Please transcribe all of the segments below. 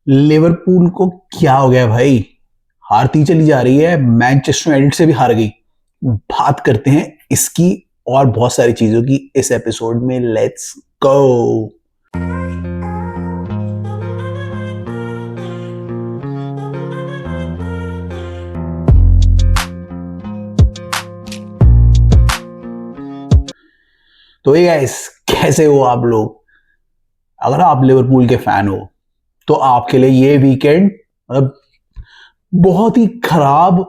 Liverpool को क्या हो गया भाई? हारती चली जा रही है, मैनचेस्टर यूनाइटेड से भी हार गई। बात करते हैं इसकी और बहुत सारी चीजों की इस एपिसोड में। Let's go. तो ये गाइस, कैसे हो आप लोग? अगर आप लिवरपूल के फैन हो तो आपके लिए ये वीकेंड मतलब बहुत ही खराब,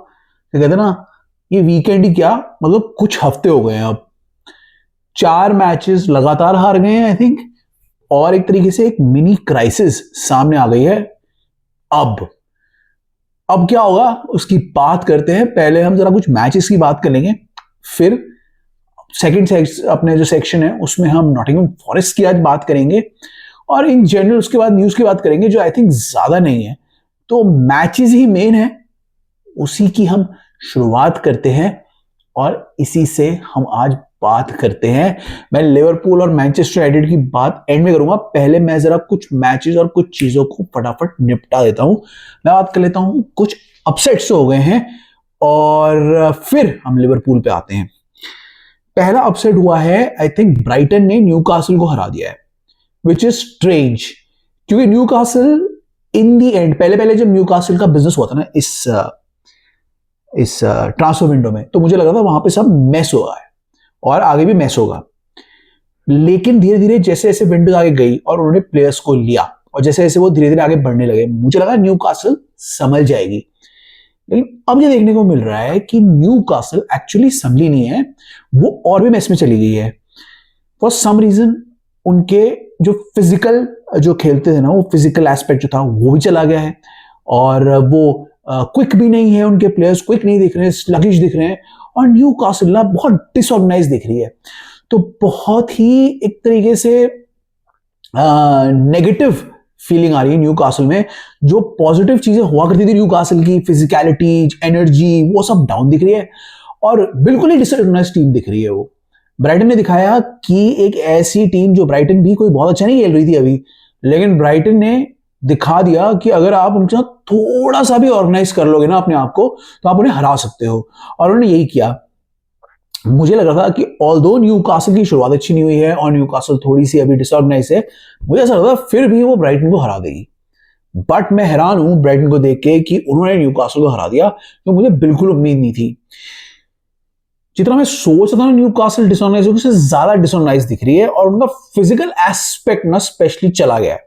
कहते हैं ना, ये वीकेंड ही क्या, मतलब कुछ हफ्ते हो गए हैं। अब 4 मैचेस लगातार हार गए हैं आई थिंक, और एक तरीके से एक मिनी क्राइसिस सामने आ गई है। अब अब क्या होगा उसकी बात करते हैं। पहले हम जरा कुछ मैचेस की बात कर लेंगे, फिर सेकंड अपने जो सेक्शन है उसमें हम नॉटिंघम फॉरेस्ट की आज बात करेंगे, और इन जनरल उसके बाद न्यूज की बात करेंगे जो आई थिंक ज्यादा नहीं है। तो मैचेस ही मेन है, उसी की हम शुरुआत करते हैं और इसी से हम आज बात करते हैं। मैं लिवरपूल और मैनचेस्टर यूनाइटेड की बात एंड में करूंगा। पहले मैं जरा कुछ मैचेस और कुछ चीजों को फटाफट निपटा देता हूं। मैं बात कर लेता हूं कुछ अपसेट्स हो गए हैं और फिर हम लिवरपूल पे आते हैं। पहला अपसेट हुआ है, आई थिंक ब्राइटन ने न्यूकासल को हरा दिया है, विच इज स्ट्रेंज, क्योंकि न्यूकासल इन दी एंड, पहले पहले जब न्यूकासल का बिजनेस हुआ था ना इस ट्रांसफर विंडो में, तो मुझे लगा था वहां पे सब मैस हुआ है और आगे भी मैस होगा। लेकिन धीरे धीरे जैसे जैसे विंडो आगे गई और उन्होंने प्लेयर्स को लिया और जैसे जैसे वो धीरे धीरे आगे बढ़ने लगे, मुझे लगा न्यूकासल संभल जाएगी। लेकिन अब ये देखने को मिल रहा है कि न्यूकासल एक्चुअली संभली नहीं है, वो और भी मैस में चली गई है। फॉर सम रीजन उनके जो फिजिकल जो खेलते थे ना, वो फिजिकल एस्पेक्ट जो था वो भी चला गया है, और वो क्विक भी नहीं है, उनके प्लेयर्स क्विक नहीं दिख रहे हैं, स्लगिश दिख रहे हैं, और न्यूकासल ना बहुत डिसऑर्गेनाइज दिख रही है। तो बहुत ही एक तरीके से नेगेटिव फीलिंग आ रही है न्यूकासल में। जो पॉजिटिव चीजें हुआ करती थी न्यूकासल की, फिजिकलिटी, एनर्जी, वो सब डाउन दिख रही है और बिल्कुल ही डिसऑर्गेनाइज टीम दिख रही है वो। ब्राइटन ने दिखाया कि एक ऐसी टीम, जो ब्राइटन भी कोई बहुत अच्छा नहीं खेल रही थी अभी, लेकिन ब्राइटन ने दिखा दिया कि अगर आप उनके साथ थोड़ा सा भी ऑर्गेनाइज कर लोगे ना अपने आप को, तो आप उन्हें हरा सकते हो, और उन्होंने यही किया। मुझे लग रहा था कि ऑल्दो न्यूकासल की शुरुआत अच्छी नहीं हुई है और न्यूकासल थोड़ी सी अभी डिसऑर्गेनाइज है, मुझे ऐसा लगा फिर भी वो ब्राइटन को हरा देगी। बट मैं हैरान हूं ब्राइटन को देख के कि उन्होंने न्यूकासल को हरा दिया, तो मुझे बिल्कुल उम्मीद नहीं थी। जितना मैं सोच रहा था न्यूकासल डिसऑर्गेनाइज उससे ज्यादा डिसऑर्गेनाइज दिख रही है, और उनका फिजिकल एस्पेक्ट ना स्पेशली चला गया है।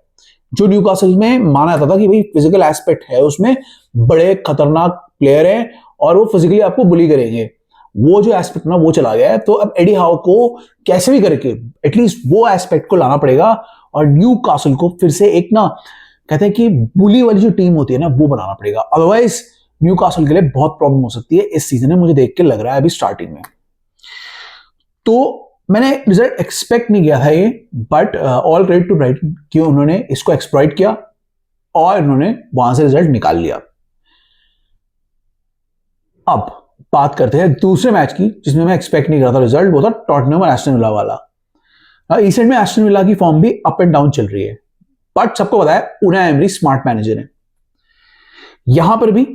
जो न्यूकासल में माना जाता था कि भाई फिजिकल एस्पेक्ट है उसमें, बड़े खतरनाक प्लेयर हैं और वो फिजिकली आपको बुली करेंगे, वो जो एस्पेक्ट ना वो चला गया है। तो अब एडी हाउ को कैसे भी करके एटलीस्ट वो एस्पेक्ट को लाना पड़ेगा, और न्यूकासल को फिर से एक ना, कहते हैं कि बुली वाली जो टीम होती है ना, वो बनाना पड़ेगा। अदरवाइज न्यूकासल के लिए बहुत प्रॉब्लम हो सकती है इस सीजन में, मुझे देख के लग रहा है अभी स्टार्टिंग में। तो मैंने रिजल्ट एक्सपेक्ट नहीं किया था ये, but all credit to Brighton कि उन्होंने इसको एक्सप्लॉइट किया और उन्होंने वहां से रिजल्ट निकाल लिया। अब बात करते हैं दूसरे मैच की, जिसमें मैं एक्सपेक्ट नहीं कर रहा था रिजल्ट, वो था टॉटनहम और एस्टन विला वाला। रिसेंट में एस्टन विला की फॉर्म भी अप एंड डाउन चल रही है, बट सबको पता है उनाई एमरी स्मार्ट मैनेजर है। यहां पर भी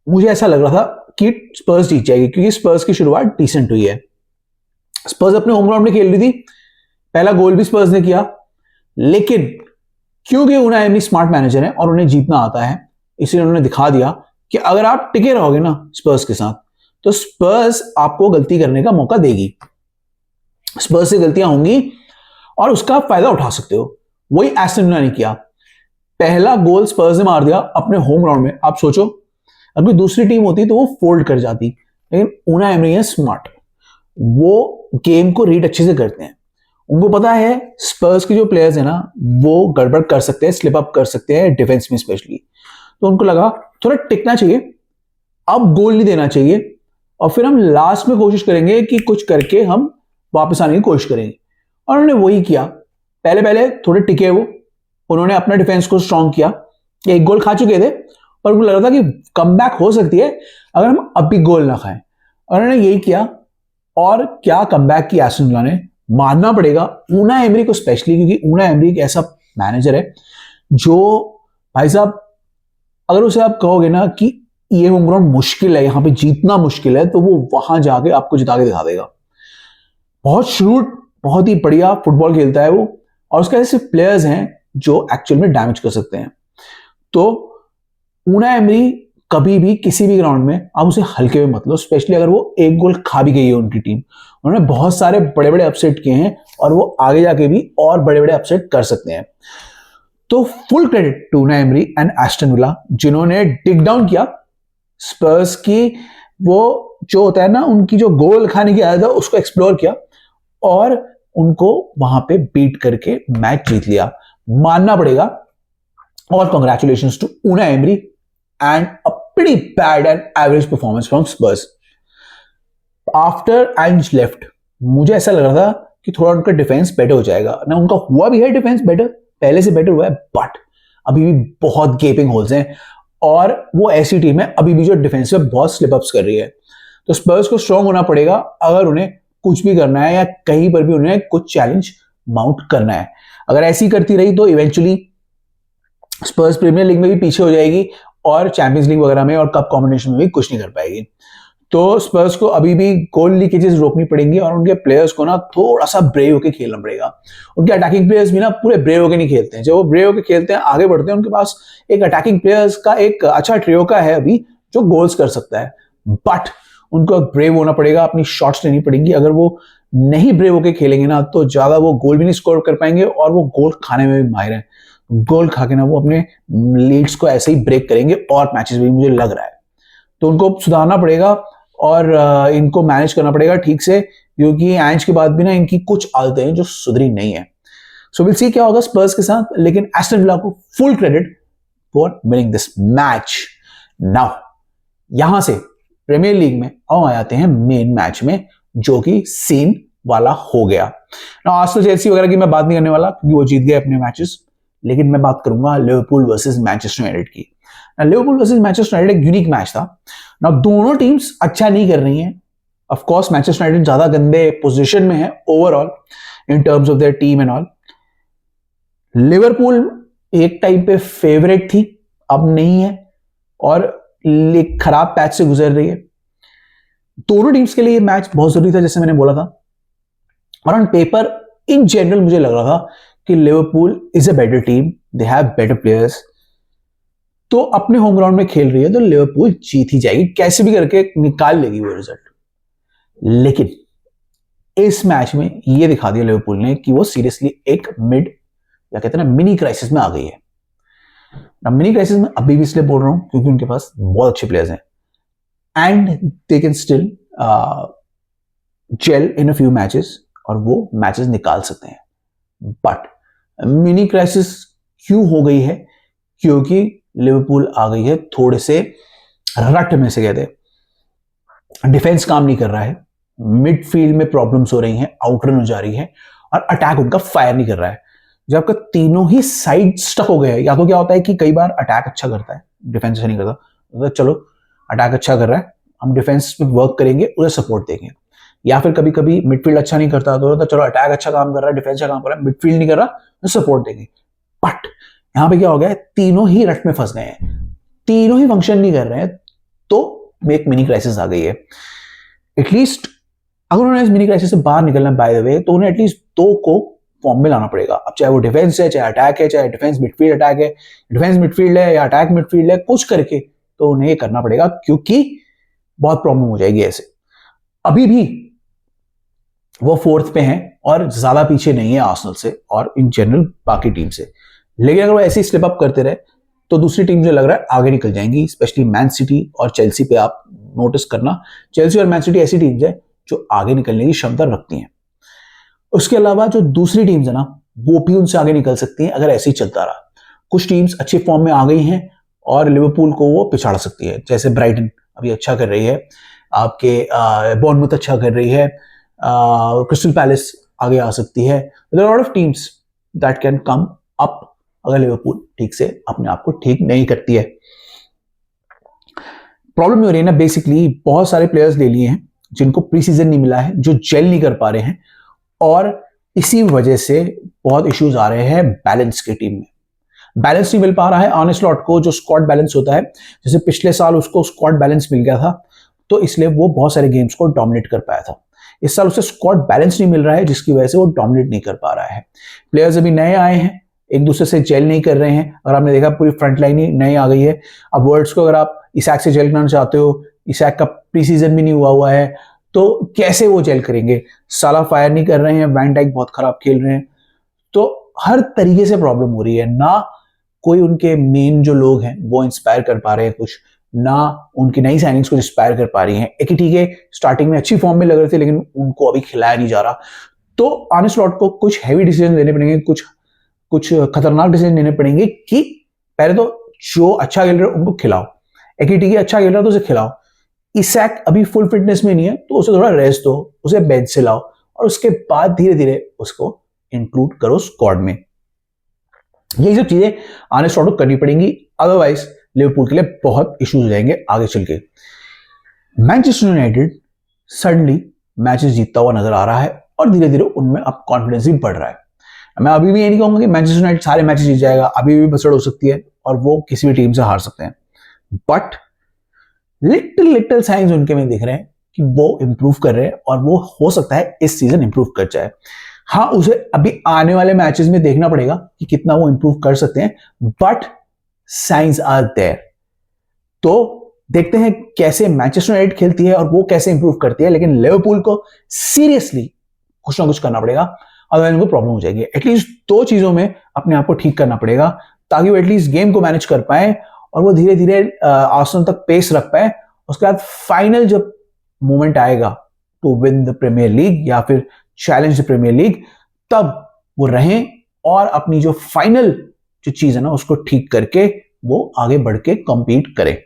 मुझे ऐसा लग रहा था कि स्पर्स जीत जाएगी, क्योंकि स्पर्स की शुरुआत डिसेंट हुई है। स्पर्स अपने होम ग्राउंड में खेल रही थी, पहला गोल भी स्पर्स ने किया, लेकिन क्योंकि उनाई एमरी स्मार्ट मैनेजर है और उन्हें जीतना आता है, इसलिए उन्होंने दिखा दिया कि अगर आप टिके रहोगे ना स्पर्स के साथ, तो स्पर्स आपको गलती करने का मौका देगी, स्पर्स से गलतियां होंगी और उसका आप फायदा उठा सकते हो। वही एस्टन विला ने किया, पहला गोल स्पर्स ने मार दिया अपने होम ग्राउंड में। आप सोचो अगर दूसरी टीम होती तो वो फोल्ड कर जाती, लेकिन उनाई एमरी है स्मार्ट, वो गेम को रीड अच्छे से करते हैं। उनको पता है स्पर्स के जो प्लेयर्स है ना, वो गड़बड़ कर सकते हैं, स्लिप अप कर सकते हैं डिफेंस में स्पेशली, तो उनको लगा थोड़ा टिकना चाहिए, अब गोल नहीं देना चाहिए, और फिर हम लास्ट में कोशिश करेंगे कि कुछ करके हम वापस आने की कोशिश करेंगे। और उन्होंने वही किया, पहले पहले थोड़े टिके वो, उन्होंने अपना डिफेंस को स्ट्रांग किया। एक गोल खा चुके थे और उनको लग रहा था कि कमबैक हो सकती है अगर हम अब भी गोल ना खाएं, और उन्होंने यही किया। और क्या कमबैक की एस्टन विला ने, मानना पड़ेगा उनाई एमरी को स्पेशली, क्योंकि उनाई एमरी एक ऐसा मैनेजर है जो भाई साहब, अगर उसे आप कहोगे ना कि ये होम ग्राउंड मुश्किल है, यहां पे जीतना मुश्किल है, तो वो वहां जाके आपको जिता के दिखा देगा। बहुत श्रूड, बहुत ही बढ़िया फुटबॉल खेलता है वो, और उसके ऐसे प्लेयर्स हैं जो एक्चुअल में डैमेज कर सकते हैं। तो ऊनाई एमरी कभी भी किसी भी ग्राउंड में आप उसे हल्के में मत लो, स्पेशली अगर वो एक गोल खा भी गई है उनकी टीम। उन्होंने बहुत सारे बड़े बड़े अपसेट किए हैं और वो आगे जाके भी और बड़े बड़े अपसेट कर सकते हैं। तो full credit to Unai Emery and Aston Villa, जिन्होंने डिग डाउन किया स्पर्स की, वो जो होता है ना उनकी जो गोल खाने की आदत है, उसको एक्सप्लोर किया और उनको वहां पे बीट करके मैच जीत लिया। मानना पड़ेगा। और congratulations to Unai Emery and a pretty bad and average performance from Spurs. After Ange left मुझे ऐसा लग रहा था कि थोड़ा उनका डिफेंस बेटर हो जाएगा ना, उनका हुआ भी है डिफेंस बेटर, पहले से बेटर हुआ है, बट अभी भी बहुत गेपिंग होल्स हैं और वो ऐसी टीम है अभी भी जो डिफेंस में बहुत स्लिप अप्स कर रही है। तो स्पर्स को स्ट्रांग होना पड़ेगा अगर उन्हें कुछ भी करना है या कहीं पर भी उन्हें कुछ चैलेंज माउंट करना है। अगर ऐसी करती रही तो इवेंचुअली स्पर्स प्रीमियर लीग में भी पीछे हो जाएगी और चैंपियंस लीग वगैरह में और कप कॉम्बिनेशन में भी कुछ नहीं कर पाएगी। तो स्पर्स को अभी भी गोल लीकेजेस रोकनी पड़ेंगी और उनके प्लेयर्स को ना थोड़ा सा ब्रेव होकर खेलना पड़ेगा। उनके अटैकिंग प्लेयर्स भी ना पूरे ब्रेव होकर नहीं खेलते हैं। जब वो ब्रेव होकर खेलते हैं, आगे बढ़ते हैं, उनके पास एक अटैकिंग प्लेयर्स का एक अच्छा ट्रियो का है अभी जो गोल्स कर सकता है, बट उनको ब्रेव होना पड़ेगा, अपनी शॉट्स लेनी पड़ेंगी। अगर वो नहीं ब्रेव होकर खेलेंगे ना तो ज्यादा वो गोल भी नहीं स्कोर कर पाएंगे और वो गोल खाने में भी माहिर है। गोल खा के ना वो अपने लीड्स को ऐसे ही ब्रेक करेंगे और मैचेस भी, मुझे लग रहा है। तो उनको सुधारना पड़ेगा और इनको मैनेज करना पड़ेगा ठीक से, क्योंकि एंज के बाद भी ना इनकी कुछ आदतें हैं जो सुधरी नहीं है। सो विल सी क्या होगा स्पर्स के साथ, लेकिन एस्टन विला को full credit for winning this match. Now यहां से प्रीमियर लीग में आ जाते हैं मेन मैच में, जो कि सीन वाला हो गया। नाउ आर्सेनल चेल्सी वगैरह की मैं बात नहीं करने वाला क्योंकि वो जीत गए अपने मैचेस, लेकिन मैं बात करूंगा लिवरपूल वर्सेस मैनचेस्टर यूनाइटेड की। लिवरपूल वर्सेस मैनचेस्टर यूनाइटेड एक यूनिक मैच था ना, दोनों टीम्स अच्छा नहीं कर रही हैं। ऑफ कोर्स मैनचेस्टर यूनाइटेड ज्यादा गंदे पोजीशन में है overall in terms of their team and all. Liverpool एक टाइम पे फेवरेट थी, अब नहीं है और एक खराब पैच से गुजर रही है। दोनों टीम्स के लिए ये मैच बहुत जरूरी था, जैसे मैंने बोला था। और ऑन पेपर इन जनरल मुझे लग रहा था कि Liverpool is a better team, they have better players, तो अपने होम ग्राउंड में खेल रही है तो लिवरपूल जीत ही जाएगी, कैसे भी करके निकाल लेगी वो रिजल्ट। लेकिन इस मैच में ये दिखा दिया लिवरपूल ने कि वो सीरियसली एक मिड या कहते हैं ना मिनी क्राइसिस में आ गई है। ना मिनी क्राइसिस में अभी भी इसलिए बोल रहा हूं क्योंकि उनके पास बहुत अच्छे प्लेयर्स हैं and they can still gel in a few matches और वो मैचेस निकाल सकते हैं। बट मिनी क्राइसिस क्यों हो गई है? क्योंकि लिवरपूल आ गई है थोड़े से रट में से, कहते डिफेंस काम नहीं कर रहा है, मिडफील्ड में प्रॉब्लम्स हो रही हैं, आउटरन हो जा रही है और अटैक उनका फायर नहीं कर रहा है। जब आपका तीनों ही साइड स्टक हो गए हैं, या तो क्या होता है कि कई बार अटैक अच्छा करता है, डिफेंस अच्छा नहीं करता, तो चलो अटैक अच्छा कर रहा है, हम डिफेंस पे वर्क करेंगे, उसे सपोर्ट देंगे। या फिर कभी कभी मिडफील्ड अच्छा नहीं करता तो चलो अटैक अच्छा काम कर रहा है, डिफेंस अच्छा काम कर रहा है, मिडफील्ड नहीं कर रहा तो सपोर्ट देंगे। बट यहां पे क्या हो गया है, तीनों ही रट में फंस गए हैं, तीनों ही फंक्शन नहीं कर रहे हैं, तो एक मिनी क्राइसिस आ गई है। एटलीस्ट अगर उन्होंने इस मिनी क्राइसिस से बाहर निकलना बाय द वे, तो उन्हें एटलीस्ट दो को फॉर्म में लाना पड़ेगा। अब चाहे वो डिफेंस है, चाहे अटैक है, चाहे डिफेंस मिडफील्ड अटैक है, डिफेंस मिडफील्ड है या अटैक मिडफील्ड है, कुछ करके तो उन्हें ये करना पड़ेगा, क्योंकि बहुत प्रॉब्लम हो जाएगी ऐसे। अभी भी वो फोर्थ पे हैं और ज्यादा पीछे नहीं है आर्सेनल से और इन जनरल बाकी टीम से। लेकिन अगर वो ऐसे ही स्लिप अप करते रहे तो दूसरी टीम जो लग रहा है आगे निकल जाएंगी, स्पेशली मैन सिटी और चेल्सी पे आप नोटिस करना। चेल्सी और मैन सिटी ऐसी टीम्स है जो आगे निकलने की क्षमता रखती हैं। उसके अलावा जो दूसरी टीम्स है ना, वो भी उनसे आगे निकल सकती हैं अगर ऐसे ही चलता रहा। कुछ टीम्स अच्छे फॉर्म में आ गई हैं और लिवरपूल को वो पिछाड़ सकती है, जैसे ब्राइटन अभी अच्छा कर रही है, आपके बॉर्नमूथ अच्छा कर रही है, क्रिस्टल पैलेस आगे आ सकती है। There are lot of teams that can come up अगर लिवरपूल ठीक से अपने आप को ठीक नहीं करती है। प्रॉब्लम हो रही है ना, बेसिकली बहुत सारे प्लेयर्स ले लिए हैं जिनको प्री सीजन नहीं मिला है, जो जेल नहीं कर पा रहे हैं, और इसी वजह से बहुत इश्यूज आ रहे हैं बैलेंस की टीम में। बैलेंस नहीं मिल पा रहा है आर्ने स्लॉट को, जो स्क्वाड बैलेंस होता है, जैसे पिछले साल उसको स्क्वाड बैलेंस मिल गया था, तो इसलिए वो बहुत सारे गेम्स को डोमिनेट कर पाया था। इस साल उसे स्क्वाड बैलेंस नहीं मिल रहा है, जिसकी वजह से वो डोमिनेट नहीं कर पा रहा है। प्लेयर्स अभी नए आए हैं, एक दूसरे से जेल नहीं कर रहे हैं। अगर आपने देखा पूरी फ्रंट लाइन ही नई आ गई है। अब वर्ड्स को अगर आप इसैक से जेल करना चाहते हो, इसैक का प्री सीजन भी नहीं हुआ है, तो कैसे वो जेल करेंगे? साला फायर नहीं कर रहे हैं, वैन डाइक बहुत खराब खेल रहे हैं, तो हर तरीके से प्रॉब्लम हो रही है। ना कोई उनके मेन जो लोग हैं वो इंस्पायर कर पा रहे हैं कुछ, ना उनकी नई साइनिंग्स को इंस्पायर कर पा रही हैं। एक ही ठीक है, स्टार्टिंग में अच्छी फॉर्म में लग रहे थे, लेकिन उनको अभी खिलाया नहीं जा रहा। तो आर्ने स्लॉट को कुछ हैवी डिसीजन लेने पड़ेंगे, कुछ खतरनाक डिसीजन लेने पड़ेंगे कि पहले तो जो अच्छा खेल रहा है उनको खिलाओ। एक ही ठीक है, अच्छा खेल रहा है तो उसे खिलाओ। इसैक अभी फुल फिटनेस में नहीं है, तो उसे थोड़ा रेस्ट दो, उसे बेंच से लाओ, और उसके बाद धीरे धीरे उसको इंक्लूड करो स्क्वाड में। यही सब चीजें आर्ने स्लॉट को करनी पड़ेंगी, अदरवाइज लिवरपूल के लिए बहुत इश्यूज हो जाएंगे आगे चल के। मैनचेस्टर यूनाइटेड सडनली मैचेस जीतता हुआ नजर आ रहा है, और धीरे धीरे उनमें अब कॉन्फिडेंस भी बढ़ रहा है। मैं अभी भी ये नहीं कहूंगा कि मैनचेस्टर यूनाइटेड सारे मैचेस जीत जाएगा, अभी भी बसड़ हो सकती है और वो किसी भी टीम से हार सकते हैं, बट लिटिल साइंस उनके में दिख रहे हैं कि वो इंप्रूव कर रहे हैं, और वो हो सकता है इस सीजन इंप्रूव कर जाए। हाँ, उसे अभी आने वाले मैचेस में देखना पड़ेगा कि कितना वो इंप्रूव कर सकते हैं, बट साइंस आर देयर। तो देखते हैं कैसे मैनचेस्टर यूनाइटेड खेलती है और वो कैसे इंप्रूव करती है, लेकिन लिवरपूल को सीरियसली कुछ ना कुछ करना पड़ेगा, अदरवाइज उनको प्रॉब्लम हो जाएगी। एटलीस्ट दो चीजों में अपने आप को ठीक करना पड़ेगा, ताकि वो एटलीस्ट गेम को मैनेज कर पाए और वो धीरे धीरे आर्सेनल तक पेस रख पाए। उसके बाद फाइनल जब मोमेंट आएगा to win the Premier League या फिर चैलेंज द प्रीमियर लीग, तब वो रहें और अपनी जो फाइनल जो चीज है ना उसको ठीक करके वो आगे बढ़ के कंपीट करें।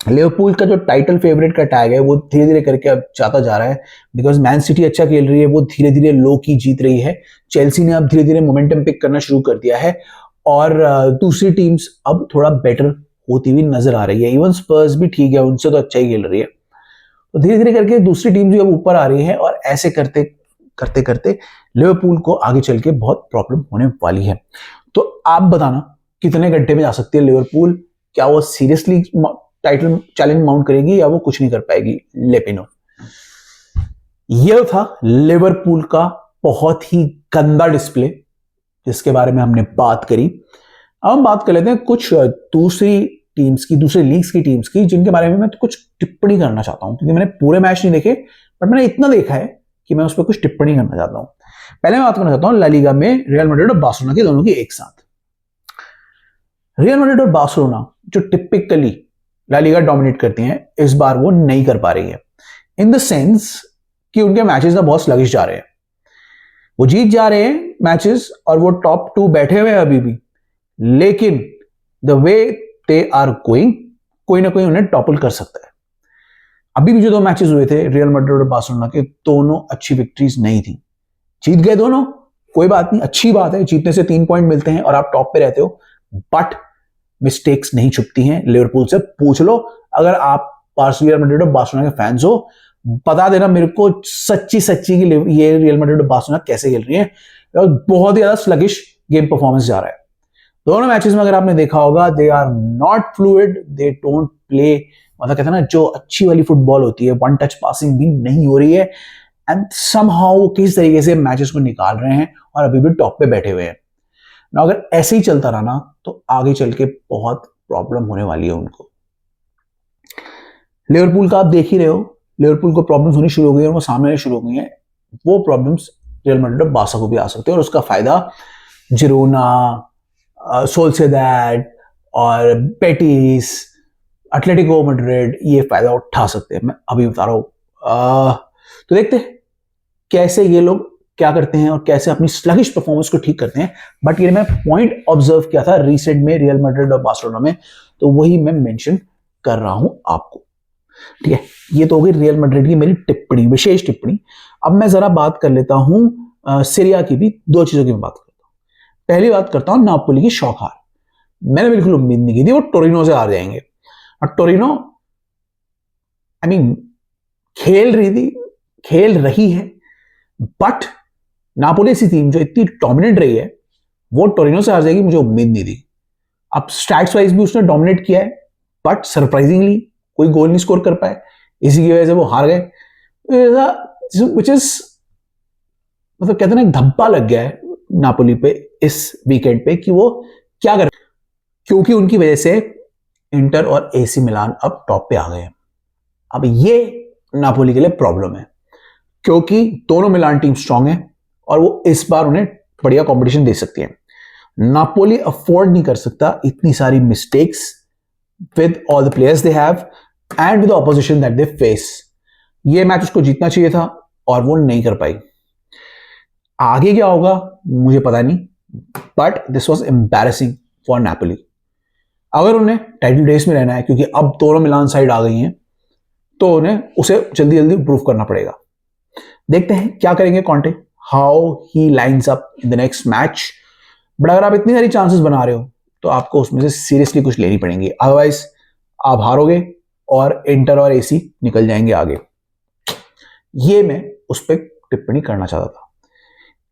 लिवरपूल का जो टाइटल फेवरेट का टैग है वो धीरे धीरे करके अब जाता जा रहा है, बिकॉज मैन सिटी अच्छा खेल रही है, वो धीरे धीरे लो की जीत रही है। चेल्सी ने अब धीरे धीरे मोमेंटम पिक करना शुरू कर दिया है, और दूसरी टीम्स अब थोड़ा बेटर होती हुई नजर आ रही है। इवन स्पर्स भी ठीक है, उनसे तो अच्छा ही खेल रही है। तो धीरे धीरे करके दूसरी टीम भी अब ऊपर आ रही है, और ऐसे करते करते करते लिवरपूल को आगे चल के बहुत प्रॉब्लम होने वाली है। तो आप बताना कितने घंटे में जा सकती है लिवरपूल? क्या वो सीरियसली टाइटल चैलेंज माउंट करेगी या वो कुछ नहीं कर पाएगी? लेपिनो। यह था लिवरपूल का बहुत ही गंदा डिस्प्ले जिसके बारे में हमने बात करी। अब हम बात कर लेते हैं कुछ दूसरी टीम्स की, दूसरे लीग्स की टीम्स की, जिनके बारे में मैं कुछ टिप्पणी करना चाहता हूं, क्योंकि मैंने पूरे मैच नहीं देखे, बट मैंने इतना देखा है कि मैं उस पर कुछ टिप्पणी करना चाहता हूं। पहले मैं बात करना चाहता हूं ला लीगा में रियल मैड्रिड और बार्सिलोना की, दोनों की एक साथ। रियल मैड्रिड और बार्सिलोना जो टिपिकली ला लीगा डोमिनेट करती हैं, इस बार वो नहीं कर पा रही है, इन द सेंस कि उनके मैचेस ना बहुत स्लगिश जा रहे हैं। वो जीत जा रहे हैं मैचेस और वो टॉप 2 बैठे हुए हैं अभी भी, लेकिन the way they are going, कोई ना कोई उन्हें टॉपल कर सकता है। अभी भी जो 2 मैचेस हुए थे रियल मैड्रिड और बार्सिलोना के, दोनों अच्छी विक्ट्रीज नहीं थी। जीत गए दोनों, कोई बात नहीं, अच्छी बात है, जीतने से 3 पॉइंट मिलते हैं और आप टॉप पे रहते हो, बट मिस्टेक्स नहीं छुपती हैं। लिवरपूल से पूछ लो, अगर आप रियल मैड्रिड और बार्सिलोना के फैंस हो, बता देना मेरे को सच्ची सच्ची कि ये रियल मैड्रिड और बार्सिलोना कैसे खेल रही है। बहुत ही ज्यादा स्लगिश गेम परफॉर्मेंस जा रहा है दोनों मैचेस में। अगर आपने देखा होगा, they are not fluid, they don't play, मतलब कहते हैं ना जो अच्छी वाली फुटबॉल होती है, वन टच पासिंग भी नहीं हो रही है, एंड समहाउ किस तरीके से मैचेस को निकाल रहे हैं और अभी भी टॉप पे बैठे हुए हैं ना। अगर ऐसे ही चलता रहा ना, तो आगे चल के बहुत प्रॉब्लम होने वाली है उनको। लिवरपूल का आप देख ही रहे हो, लिवरपूल को प्रॉब्लम्स होनी शुरू हो गई और वो सामने शुरू हो गई हैं। वो प्रॉब्लम्स रियल मैड्रिड और बार्सा को भी आ सकते हैं, और उसका फायदा जिरोना, सोल्सेडाड और बेटिस, एटलेटिको मैड्रिड ये फायदा उठा सकते हैं, मैं अभी बता रहा हूं। तो देखते हैं कैसे ये लोग क्या करते हैं और कैसे अपनी स्लगिश परफॉर्मेंस को ठीक करते हैं। बट ये मैं पॉइंट ऑब्जर्व किया था रिसेंट में रियल मैड्रिड और बार्सिलोना में, तो वही मैं मेंशन कर रहा हूं आपको। ठीक है, ये तो हो गई रियल मैड्रिड की मेरी टिप्पणी, विशेष टिप्पणी। अब मैं जरा बात कर लेता हूं सीरिया की भी, 2 चीजों की मैं बात करता हूं। पहली बात करता हूं नापोली की शौक हार। मैंने बिल्कुल उम्मीद नहीं की थी वो टोरिनो से हार जाएंगे, और टोरिनो आई मीन खेल रही है, बट नापोली ऐसी टीम जो इतनी डोमिनेट रही है, वो टोरिनो से हार जाएगी मुझे उम्मीद नहीं थी। अब स्टैट्स वाइज भी उसने डोमिनेट किया है, बट सरप्राइजिंगली कोई गोल नहीं स्कोर कर पाए, इसी की वजह से वो हार गए। विच इज मतलब कहते हैं ना, एक धब्बा लग गया है नापोली पे इस वीकेंड पे कि वो क्या कर, क्योंकि उनकी वजह से इंटर और एसी मिलान अब टॉप पे आ गए हैं। अब ये नापोली के लिए प्रॉब्लम है, क्योंकि दोनों मिलान टीम स्ट्रांग है और वो इस बार उन्हें बढ़िया कंपटीशन दे सकती है। नापोली अफोर्ड नहीं कर सकता इतनी सारी mistakes with all the players they have and with the opposition that they face. ये मैच उसको जीतना चाहिए था और वो नहीं कर पाई। आगे क्या होगा मुझे पता नहीं, but this was embarrassing for Napoli. अगर उन्हें टाइटल रेस में रहना है, क्योंकि अब दोनों मिलान साइड आ गई हैं, तो उन्हें उसे जल्दी जल्दी इंप्रूव करना पड़ेगा। देखते हैं क्या करेंगे Conte, how he lines up in the next match. But अगर आप इतनी सारी चांसेस बना रहे हो तो आपको उसमें से सीरियसली कुछ लेनी पड़ेंगी, अदरवाइज आप हारोगे और इंटर और एसी निकल जाएंगे आगे। ये मैं उस पर टिप्पणी करना चाहता था।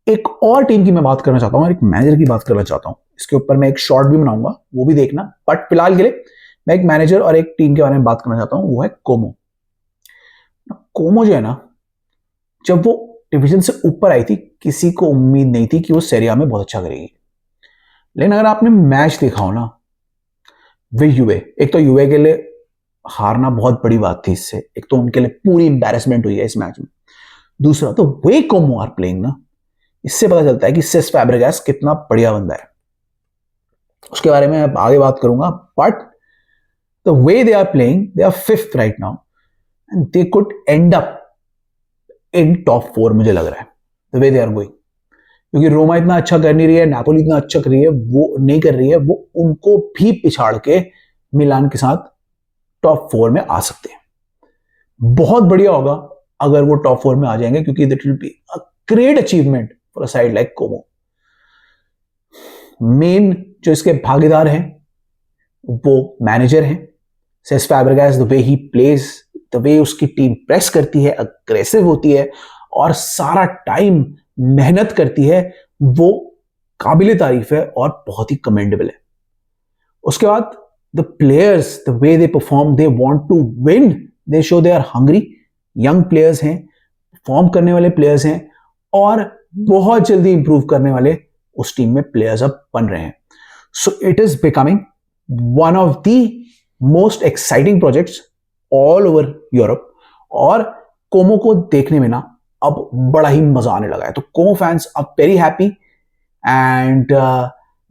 एक और टीम की मैं बात करना चाहता हूँ और एक मैनेजर की बात करना चाहता हूँ। इसके ऊपर मैं एक शॉर्ट भी बनाऊंगा, वो भी देखना। बट फिलहाल के लिए मैं एक मैनेजर और एक टीम के बारे में बात करना चाहता हूँ, वो है कोमो। कोमो जो है ना, जब वो डिवीजन से ऊपर आई थी किसी को उम्मीद नहीं थी कि वो सेरिया में बहुत अच्छा करेगी। लेकिन अगर आपने मैच देखा हो ना वे यूवे, एक तो यूवे के लिए हारना बहुत बड़ी बात थी, इससे एक तो उनके लिए पूरी एम्बैरेसमेंट हुई है इस मैच में। दूसरा तो वे कोमो आर प्लेइंग ना, इससे पता चलता है कि सेस फैब्रिगास कितना बढ़िया बंदा है। उसके बारे में आगे बात करूंगा, but the way they are playing, they are 5th right now and they could end up in top 4 मुझे लग रहा है, the way they are going. क्योंकि रोमा इतना अच्छा कर नहीं रही है, नापोली इतना अच्छा कर रही है, वो नहीं कर रही है, वो उनको भी पिछाड़ के मिलान के साथ टॉप 4 में आ सकते हैं। बहुत बढ़िया होगा अगर वो टॉप 4 में आ जाएंगे, क्योंकि that will be a great achievement for a side like Como. Main जो इसके भागीदार हैं वो मैनेजर हैं Cesc Fabregas. The way he plays, the way उसकी टीम प्रेस करती है, अग्रेसिव होती है और सारा टाइम मेहनत करती है, वो काबिले तारीफ है और बहुत ही कमेंडेबल है। उसके बाद the players, the way they perform, they want to win, they show they are hungry. Young players हैं, परफॉर्म करने वाले प्लेयर्स हैं और बहुत जल्दी इंप्रूव करने वाले उस टीम में प्लेयर्स अब बन रहे हैं। So it is becoming one of the most exciting projects all over Europe और कोमो को देखने में ना अब बड़ा ही मजा आने लगा है। तो कोमो फैंस अब वेरी हैप्पी एंड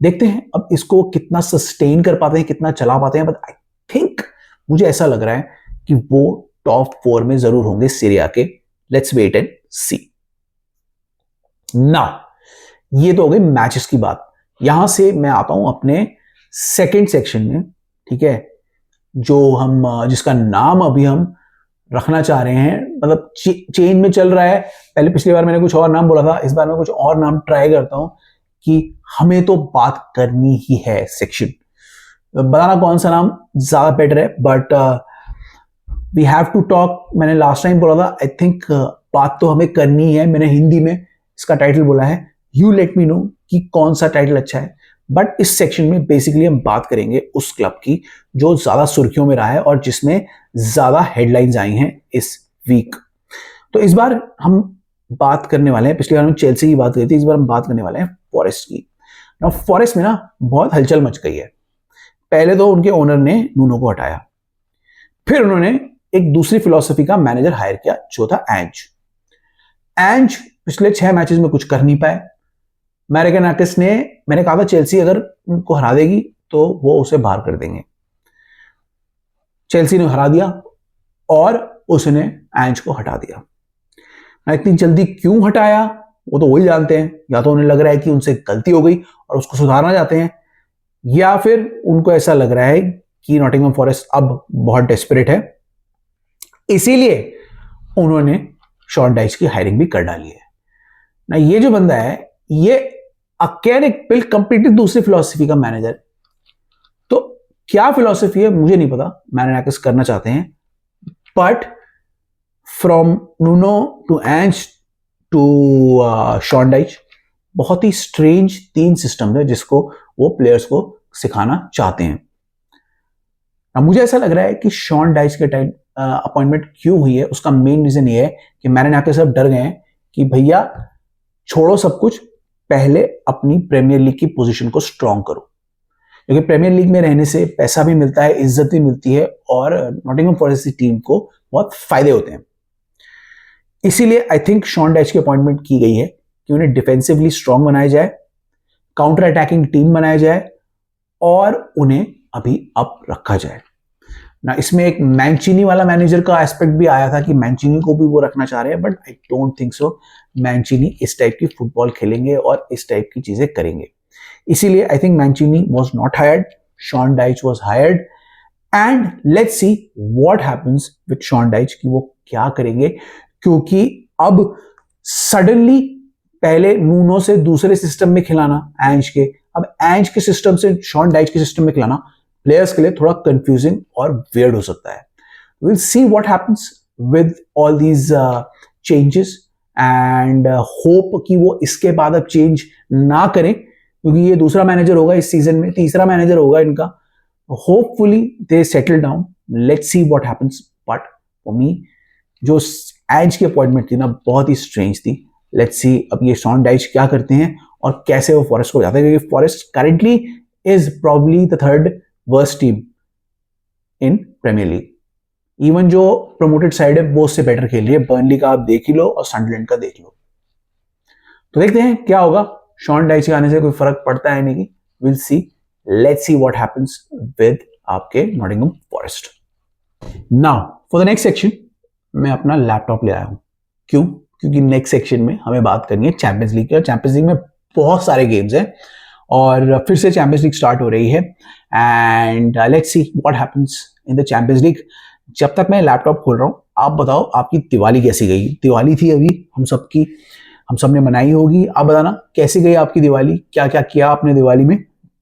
देखते हैं अब इसको कितना सस्टेन कर पाते हैं, कितना चला पाते हैं। बट आई थिंक मुझे ऐसा लग रहा है कि वो टॉप 4 में जरूर होंगे सीरिया के। Let's wait and see. Now ये तो हो गई मैचेस की बात। यहां से मैं आता हूं अपने सेकंड सेक्शन में, ठीक है, जो हम जिसका नाम अभी हम रखना चाह रहे हैं, मतलब चेंज में चल रहा है। पहले पिछली बार मैंने कुछ और नाम बोला था, इस बार मैं कुछ और नाम ट्राई करता हूं कि हमें तो बात करनी ही है सेक्शन। बताना कौन सा नाम ज्यादा बेटर है, but we have to talk. मैंने लास्ट टाइम बोला था, आई थिंक बात तो हमें करनी है। मैंने हिंदी में इसका टाइटल बोला है, यू लेट मी नो कि कौन सा टाइटल अच्छा है। बट इस सेक्शन में बेसिकली हम बात करेंगे उस क्लब की जो ज्यादा सुर्खियों में रहा है और जिसमें ज्यादा हेडलाइंस आई हैं इस वीक। तो इस बार हम बात करने वाले हैं, पिछली बार हम चेल्सी की बात करी थी, इस बार हम बात करने वाले हैं फॉरेस्ट की। ना फॉरेस्ट में ना बहुत हलचल मच गई है। पहले तो उनके ओनर ने नूनो को हटाया, फिर उन्होंने एक दूसरी फिलॉसफी का मैनेजर हायर किया जो था एंज। एंज पिछले 6 मैचेस में कुछ कर नहीं पाए। मैरिगनाकिस ने, मैंने कहा था चेल्सी अगर उनको हरा देगी तो वो उसे बाहर कर देंगे। चेल्सी ने हरा दिया और उसने एंज को हटा दिया। इतनी जल्दी क्यों हटाया वो तो वही जानते हैं। या तो उन्हें लग रहा है कि उनसे गलती हो गई और उसको सुधारना चाहते हैं, या फिर उनको ऐसा लग रहा है कि नॉटिंघम फॉरेस्ट अब बहुत डेस्परेट है, इसीलिए उन्होंने शॉन डाइच की हायरिंग भी कर डाली है ना। ये जो बंदा है ये अकेन एक बिल कंप्लीटली दूसरी फिलॉसफी का मैनेजर। तो क्या फिलॉसफी है मुझे नहीं पता, मैरिगनाकिस करना चाहते हैं, but from Nuno to Ange to Sean Dyche बहुत ही स्ट्रेंज 3 सिस्टम है जिसको वो प्लेयर्स को सिखाना चाहते हैं। अब मुझे ऐसा लग रहा है कि शॉन डाइच के टाइम अपॉइंटमेंट क्यों हुई है, उसका मेन रीजन ये है कि मैरिनाक्के सब डर गए हैं कि भैया छोड़ो सब कुछ, पहले अपनी प्रीमियर लीग की पोजीशन को स्ट्रांग करो, क्योंकि प्रीमियर लीग में रहने से पैसा भी मिलता है, इज्जत भी मिलती है और नॉटिंघम फॉरेस्ट की टीम को बहुत फायदे होते हैं। इसीलिए आई थिंक शॉन डाइच की अपॉइंटमेंट की गई है कि उन्हें डिफेंसिवली स्ट्रांग बनाया जाए, काउंटर अटैकिंग टीम बनाया जाए और उन्हें अभी अप रखा जाए ना। इसमें एक मैंचिनी वाला मैनेजर का एस्पेक्ट भी आया था कि मैंचिनी को भी वो रखना चाह रहे हैं, but I don't think so Mancini इस टाइप की फुटबॉल खेलेंगे और इस टाइप की चीजें करेंगे। इसीलिए I think Mancini was not hired, Sean Dyche was hired and let's see what happens with Sean Dyche कि वो क्या करेंगे, क्योंकि अब सडनली पहले नूनो से दूसरे सिस्टम में खिलाना एंज के, अब एंज के सिस्टम से शॉन डाइच के सिस्टम में खिलाना प्लेयर्स के लिए थोड़ा कंफ्यूजिंग और वियर्ड हो सकता है। Will see what happens with all these changes and hope कि वो इसके बाद अब चेंज ना करें, क्योंकि ये दूसरा मैनेजर होगा इस सीजन में, तीसरा मैनेजर होगा इनका। Hopefully they settle down, let's see what happens. But for me जो एज की अपॉइंटमेंट थी ना बहुत ही स्ट्रेंज थी। लेट्स सी अब ये शॉन डाइच क्या करते हैं और कैसे वो फॉरेस्ट को जाते हैं, क्योंकि Forest currently is probably the third worst team in Premier League. Even जो प्रमोटेड साइड है वो उससे बेटर खेल रही है। बर्नली का आप देख ही लो और सनडरलैंड का देख लो। तो देखते हैं क्या होगा, शॉन डाइच के आने से कोई फर्क पड़ता है नहीं कि, will see, let's see what happens with आपके Nottingham Forest. Now for the next section मैं अपना लैपटॉप ले आया हूं। क्यों? क्योंकि नेक्स्ट सेक्शन में हमें बात करनी है चैंपियंस लीग की, और चैंपियंस लीग में बहुत सारे गेम्स हैं और फिर से चैंपियंस लीग स्टार्ट हो रही है and let's see what happens in the Champions league. जब तक मैं लैपटॉप खोल रहा हूं आप बताओ आपकी दिवाली कैसी गई? दिवाली थी अभी हम सबने मनाई होगी। आप बताना कैसी गई आपकी दिवाली, क्या क्या किया आपने दिवाली में,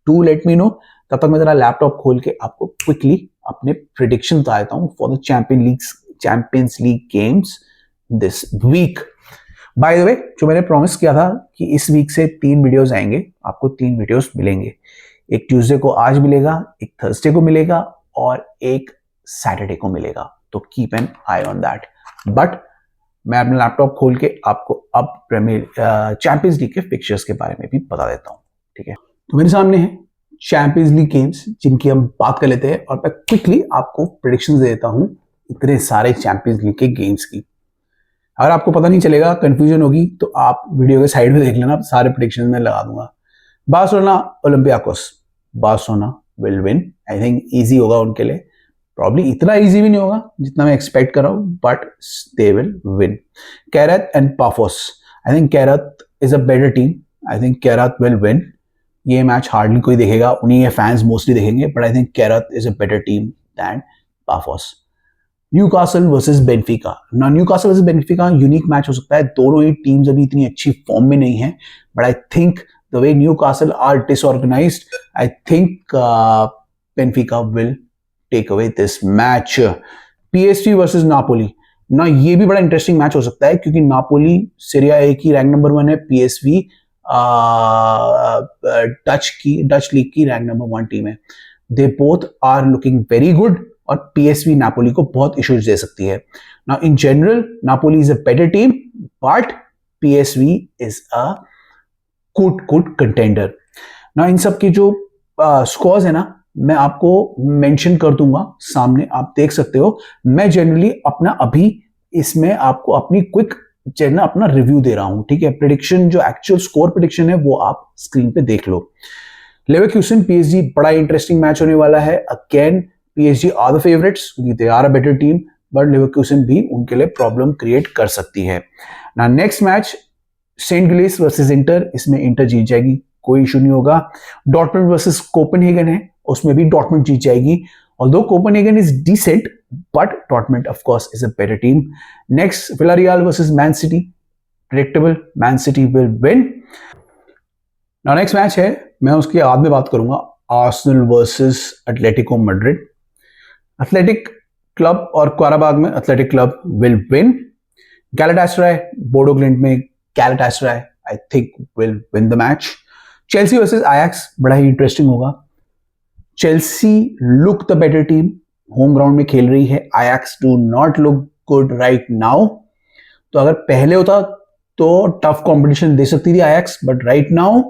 टू लेट मी नो। तब तक मैं जरा लैपटॉप खोल के आपको क्विकली अपने प्रिडिक्शन बताता हूं for the Champions League games this week. By the way जो मैंने प्रॉमिस किया था कि इस वीक से 3 वीडियोस आएंगे, आपको 3 वीडियोस मिलेंगे। एक ट्यूसडे को आज मिलेगा, एक थर्सडे को मिलेगा और एक सैटरडे को मिलेगा। तो keep an eye on that. But मैं अपना लैपटॉप खोल के आपको अब चैंपियंस लीग के फिक्चर्स के बारे में भी बता देता हूँ, ठीक है? तो मेरे सामने है चैंपियंस लीग गेम्स जिनकी हम बात कर लेते हैं और मैं क्विकली आपको प्रेडिक्शंस दे देता हूँ इतने सारे चैंपियंस लीग के गेम्स की। अगर आपको पता नहीं चलेगा, कंफ्यूजन होगी, तो आप वीडियो के साइड में देख लेना, सारे प्रेडिक्शन में लगा दूंगा। Barcelona Olympiacos, Barcelona will win. I think easy होगा उनके लिए, प्रॉब्ली इतना इजी भी नहीं होगा जितना मैं एक्सपेक्ट कर रहा हूं, but they will win. Kairat and Pafos, I think Kairat is a better team, I think Kairat will win. ये मैच हार्डली कोई देखेगा, उन्हीं के फैंस मोस्टली देखेंगे, but I think Kairat is a better team than Pafos. Newcastle versus Benfica, ना Newcastle versus Benfica unique match हो सकता है। दोनों ही टीम्स अभी इतनी अच्छी फॉर्म में नहीं है, but I think the way Newcastle are disorganised, I think Benfica will take away this match. PSV versus Napoli, ना ये भी बड़ा इंटरेस्टिंग मैच हो सकता है क्योंकि नापोली सीरिया ए की रैंक नंबर 1 है, पीएसवी डच लीग की रैंक नंबर 1 टीम है। They both are looking very good और पीएसवी नापोली को बहुत इश्यूज दे सकती है। Now in general Napoli is a better team but PSV is a good contender. Now in सब की जो स्कोर्स है ना मैं आपको मेंशन कर दूंगा सामने, आप देख सकते हो। मैं जनरली अपना अभी इसमें आपको अपनी क्विक जनरल अपना रिव्यू दे रहा हूं, ठीक है? प्रेडिक्शन जो एक्चुअल स्कोर प्रेडिक्शन है वो आप स्क्रीन पे देख लो। लेवरकुसन पीएसजी बड़ा इंटरेस्टिंग मैच होने वाला है। Again PSG are the favourites क्योंकि they are a better team, but Leverkusen भी उनके लिए प्रॉब्लम क्रिएट कर सकती है ना। Next match Saint Gilles versus Inter, इसमें इंटर जीत जाएगी, कोई इशू नहीं होगा। डॉर्टमुंड वर्सेस कोपेनहेगन है, उसमें भी डॉर्टमुंड जीत जाएगी, although Copenhagen is decent but Dortmund of course is a better team. Next Villarreal versus Man City, predictable, Man City will win. Now next match है, मैं उसके बाद में बात करूंगा, Arsenal versus Atletico Madrid. Athletic Club और Qarabag में Athletic Club will win. Galatasaray Bodo Glimt में Galatasaray I think will win the match. Chelsea versus Ajax बड़ा ही इंटरेस्टिंग होगा. Chelsea look the better team, home ground में खेल रही है. Ajax do not look good right now. तो अगर पहले होता तो टफ कंपटीशन दे सकती थी Ajax, but right now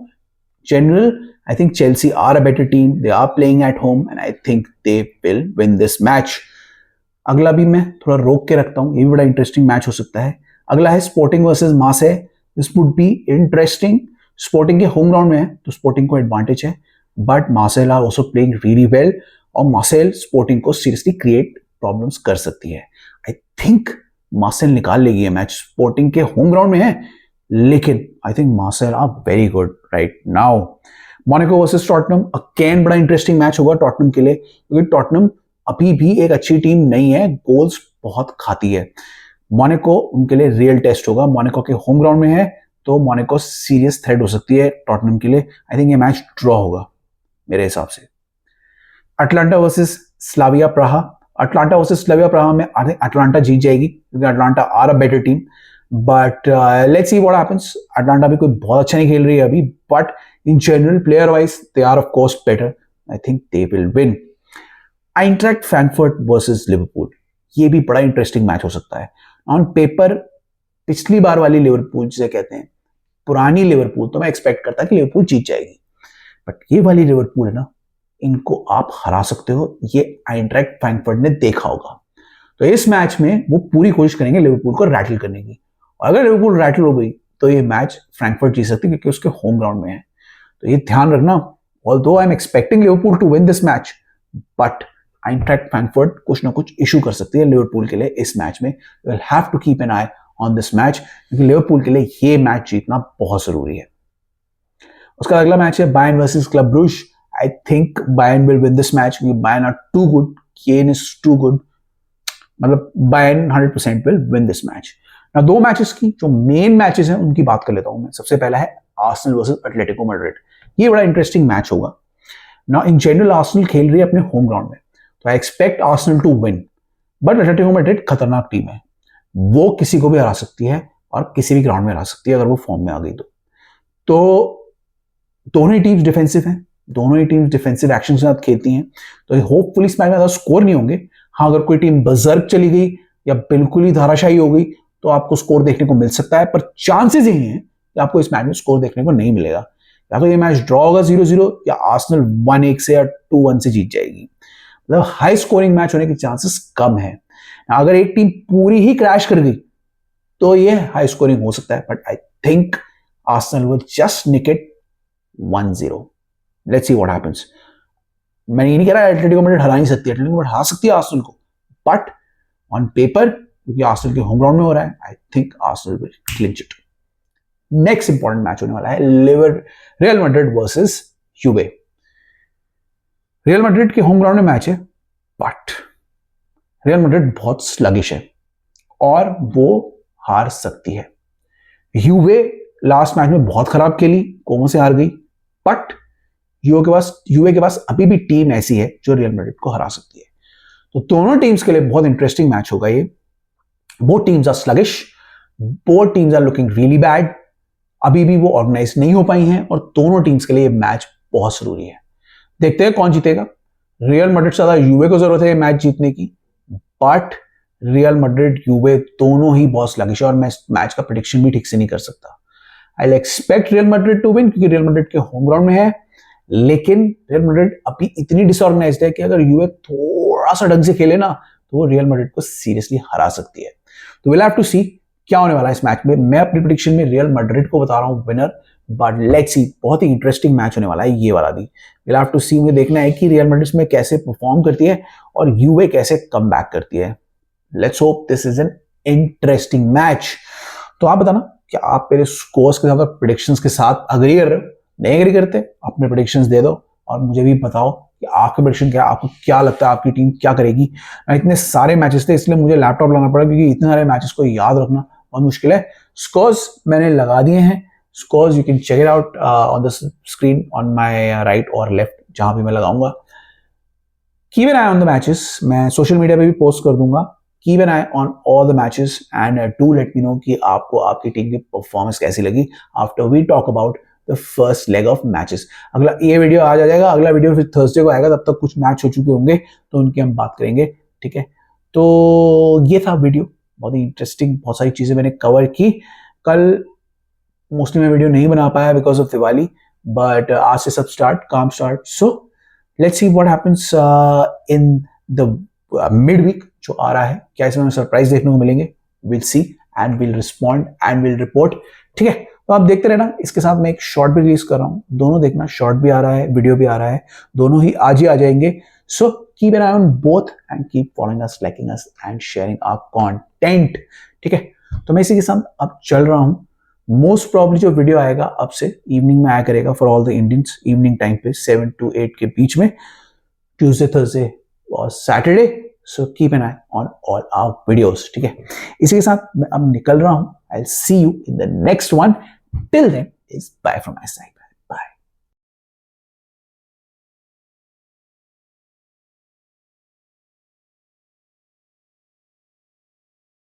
general I think Chelsea are a better team. They are playing at home and I think they will win this match. अगला भी मैं थोड़ा रोक के रखता हूँ, ये भी बड़ा इंटरेस्टिंग मैच हो सकता है. अगला है Sporting versus Marseille. This would be interesting. Sporting के होम ग्राउंड में है तो स्पोर्टिंग को एडवांटेज है, but Marseille are also playing really well और मार्सेल स्पोर्टिंग को सीरियसली क्रिएट प्रॉब्लम्स कर सकती है. आई थिंक मार्सेल निकाल लेगी ये मैच. स्पोर्टिंग के होम ग्राउंड में है लेकिन I think Marseille are very good right now. Monaco versus Tottenham, again बड़ा इंटरेस्टिंग मैच होगा टॉटनम के लिए, क्योंकि टॉटनम अभी भी एक अच्छी टीम नहीं है, गोल्स बहुत खाती है. मोनाको उनके लिए रियल टेस्ट होगा. मोनाको के होम ग्राउंड में है तो मोनाको सीरियस थ्रेट हो सकती है टॉटनम के लिए. आई थिंक ये मैच ड्रॉ होगा मेरे हिसाब से. Atalanta versus Slavia Praha. Atalanta versus Slavia Praha में अटलांटा जीत जाएगी क्योंकि Atalanta are a better team, but let's see what happens. Atalanta भी कोई बहुत अच्छा नहीं खेल रही है अभी, बट in general player wise they are of course better. I think they will win. Eintracht Frankfurt versus Liverpool, ये भी बड़ा इंटरेस्टिंग मैच हो सकता है. ऑन पेपर पिछली बार वाली लिवरपूल जिसे कहते हैं पुरानी लिवरपूल, तो मैं एक्सपेक्ट करता कि लिवरपूल जीत जाएगी, बट ये वाली लिवरपूल है ना, इनको आप हरा सकते हो. ये आइंट्रैक्ट फ्रैंकफर्ट ने देखा होगा. तो इस मैच में वो पूरी कोशिश करेंगे लिवरपूल को रैटल करने की, और अगर लिवरपूल रैटल हो गई तो ये मैच फ्रैंकफर्ट जीत सकती है क्योंकि उसके होम ग्राउंड में है. तो ये ध्यान रखना. Although I am expecting Liverpool to win this match, but Eintracht Frankfurt कुछ ना कुछ इशू कर सकती है लिवरपूल के लिए इस मैच में. You will have to keep an eye on this match क्योंकि लिवरपूल के लिए ये मैच जीतना बहुत जरूरी है. उसका अगला मैच है Bayern versus club Bruges. I think Bayern will win this match क्योंकि Bayern are too good. Kane is too good. मतलब Bayern 100% will win this match. ना दो मैचेस की जो मेन मैचेस हैं उनकी बात कर लेता हूं मैं. सबसे पहला है आर्सेनल वर्सेस एटलेटिको मैड्रिड. ये बड़ा इंटरेस्टिंग मैच होगा ना. इन जनरल आर्सेनल खेल रही है अपने होम ग्राउंड में, तो I expect Arsenal to win, but Atletico Madrid खतरनाक टीम है. वो किसी को भी हरा सकती है और किसी भी ग्राउंड में हरा सकती है अगर वो फॉर्म में आ गई तो दोनों ही टीम्स डिफेंसिव हैं, दोनों ही टीम्स डिफेंसिव एक्शन के साथ खेलती हैं, तो होपफुली इस मैच में ज्यादा स्कोर नहीं होंगे. हाँ, अगर कोई टीम बजर्क चली गई या बिल्कुल ही धाराशाही हो गई तो आपको स्कोर देखने को मिल सकता है, पर चांसेस यही हैं कि आपको इस मैच में स्कोर देखने को नहीं मिलेगा. या तो ये मैच ड्रॉ होगा 0-0 या आर्सेनल 1-1 से या 2-1 से जीत जाएगी. मतलब हाई स्कोरिंग मैच होने के चांसेस कम है. अगर एक टीम पूरी ही क्रैश कर गई तो ये हाई स्कोरिंग हो सकता है, but I think Arsenal will just nick it 1-0. Let's see what happens. मैं ये नहीं कह रहा एटलेटिको मैड्रिड हरा नहीं सकती, एटलेटिको मैड्रिड हरा सकती है आर्सेनल को, बट ऑन पेपर क्योंकि आर्सेनल के होम ग्राउंड में हो रहा है, I think Arsenal will clinch it. Next important match होने वाला है real Madrid versus यूवे. Real Madrid के होम ग्राउंड में मैच है, बट रियल मैड्रिड बहुत स्लगिश है और वो हार सकती है. यूवे लास्ट मैच में बहुत खराब खेली, कोमो से हार गई, बट यूवे के पास अभी भी टीम ऐसी है जो रियल मैड्रिड को हरा सकती है. तो दोनों टीम्स के लिए बहुत इंटरेस्टिंग मैच होगा ये. Both teams are sluggish, both teams are looking really bad. अभी भी वो ऑर्गेनाइज नहीं हो पाई हैं और दोनों टीम्स के लिए मैच बहुत जरूरी है. देखते हैं कौन जीतेगा. रियल मैड्रिड से ज्यादा यूवे को जरूरत है मैच जीतने की, बट रियल मैड्रिड यूवे दोनों ही बहुत स्लगिश है और मैं मैच का प्रेडिक्शन भी ठीक से नहीं कर सकता. I expect Real Madrid to win क्योंकि रियल मैड्रिड के होम ग्राउंड में है, लेकिन रियल मैड्रिड अभी इतनी डिसऑर्गेनाइज्ड है कि अगर यूवे थोड़ा सा ढंग से खेले ना तो वो रियल मैड्रिड को सीरियसली हरा सकती है. तो विल हैव टू सी क्या होने वाला है इस मैच में. मैं अपनी प्रेडिक्शन में रियल मैड्रिड को बता रहा हूं विनर, बट लेट्स सी. बहुत ही इंटरेस्टिंग मैच होने वाला है ये वाला भी. विल हैव टू सी. मुझे देखना है कि रियल मैड्रिड में कैसे परफॉर्म करती है और यूवे कैसे कम बैक करती है. Let's hope this is an interesting match. तो आप बताना कि आप मेरे स्कोर्स के साथ प्रेडिक्शंस के साथ अग्री कर रहे हो, नहीं अग्री करते अपने प्रेडिक्शंस दे दो और मुझे भी बताओ कि आपका प्रेडिक्शन क्या, आपको क्या लगता है आपकी टीम क्या करेगी. इतने सारे मैचेस थे इसलिए मुझे लैपटॉप लाना पड़ा क्योंकि इतने सारे मैचेस को याद रखना बहुत मुश्किल है. स्कोर्स मैंने लगा दिए हैं. Scores you can check it out on the screen on my right और लेफ्ट जहां भी मैं लगाऊंगा. Keep an eye on the matches. मैं सोशल मीडिया पे भी पोस्ट कर दूंगा keep an eye on all the matches and do let me know कि आपको आपकी टीम की परफॉर्मेंस कैसी लगी after we talk about the first leg of matches. अगला ये वीडियो आज आ जाएगा, अगला वीडियो फिर थर्सडे को आएगा, तब तक कुछ मैच हो चुके होंगे तो उनकी हम बात करेंगे। ठीक है, तो ये था वीडियो, बहुत ही इंटरेस्टिंग, बहुत सारी चीजें मैंने कवर की। कल मोस्टली मैं वीडियो नहीं बना पाया बिकॉज ऑफ दिवाली, बट आज से सब स्टार्ट, काम start. So let's see what happens in the midweek जो आ रहा है, क्या इसमें हमें सरप्राइज देखने को मिलेंगे। Will see and will respond and will report. ठीक है, तो आप देखते रहना। इसके साथ मैं एक शॉर्ट भी रिलीज कर रहा हूँ, दोनों देखना, शॉर्ट भी आ रहा है, वीडियो भी आ रहा है, दोनों ही आज ही आ जाएंगे। So keep an eye on both and keep following us, liking us and sharing our content. ठीक है, तो मैं इसी के साथ अब चल रहा हूँ। मोस्ट प्रॉब्ली जो वीडियो आएगा अब से इवनिंग में आया करेगा for all the Indians, evening time पे 7 to 8 के बीच में, ट्यूसडे, थर्सडे और Saturday. So keep an eye on all our videos. ठीक है, इसी के साथ मैं अब निकल रहा हूं। I will see you in the next one. Till then is bye from my side.